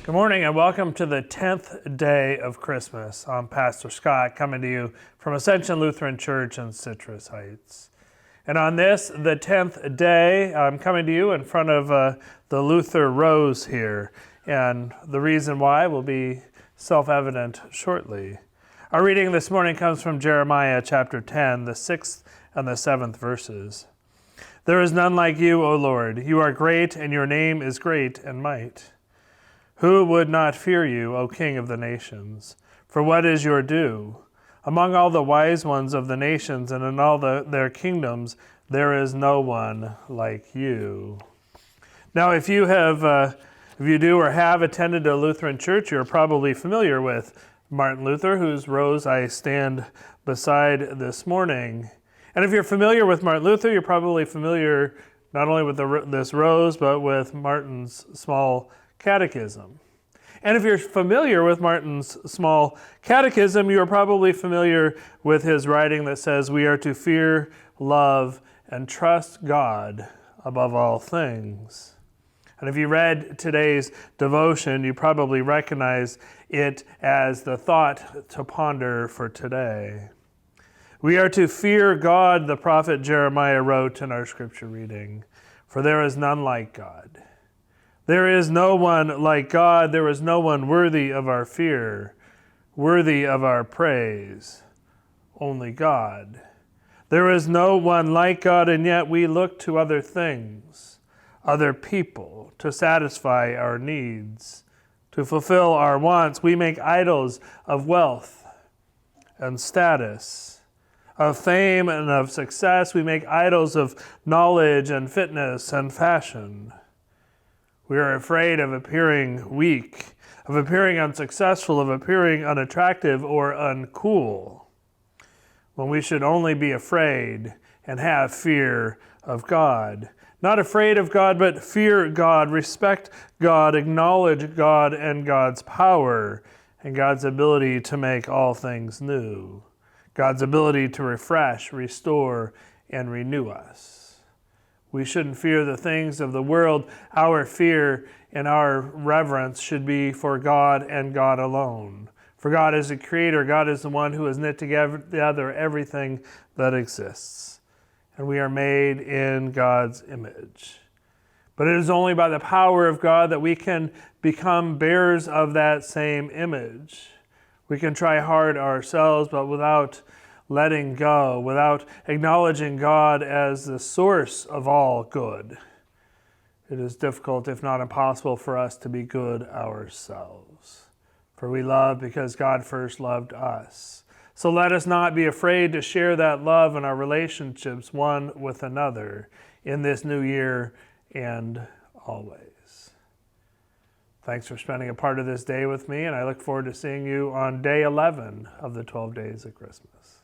Good morning and welcome to the 10th day of Christmas. I'm Pastor Scott coming to you from Ascension Lutheran Church in Citrus Heights. And on this, the 10th day, I'm coming to you in front of the Luther Rose here. And the reason why will be self-evident shortly. Our reading this morning comes from Jeremiah chapter 10, the 6th and the 7th verses. There is none like you, O Lord. You are great, and your name is great in might. Who would not fear you, O King of the nations? For what is your due? Among all the wise ones of the nations and in all their kingdoms, there is no one like you. Now, if you do or have attended a Lutheran church, you're probably familiar with Martin Luther, whose rose I stand beside this morning. And if you're familiar with Martin Luther, you're probably familiar not only with this rose, but with Martin's small catechism. And if you're familiar with Martin's small catechism, you are probably familiar with his writing that says we are to fear, love, and trust God above all things. And if you read today's devotion, you probably recognize it as the thought to ponder for today. We are to fear God, the prophet Jeremiah wrote in our scripture reading, for there is none like God. There is no one like God. There is no one worthy of our fear, worthy of our praise. Only God. There is no one like God, and yet we look to other things, other people, to satisfy our needs, to fulfill our wants. We make idols of wealth and status, of fame and of success. We make idols of knowledge and fitness and fashion. We are afraid of appearing weak, of appearing unsuccessful, of appearing unattractive or uncool, when we should only be afraid and have fear of God. Not afraid of God, but fear God, respect God, acknowledge God and God's power, and God's ability to make all things new, God's ability to refresh, restore, and renew us. We shouldn't fear the things of the world. Our fear and our reverence should be for God and God alone. For God is the creator. God is the one who has knit together everything that exists. And we are made in God's image. But it is only by the power of God that we can become bearers of that same image. We can try hard ourselves, but without letting go, without acknowledging God as the source of all good, it is difficult, if not impossible, for us to be good ourselves. For we love because God first loved us. So let us not be afraid to share that love in our relationships one with another in this new year and always. Thanks for spending a part of this day with me, and I look forward to seeing you on day 11 of the 12 days of Christmas.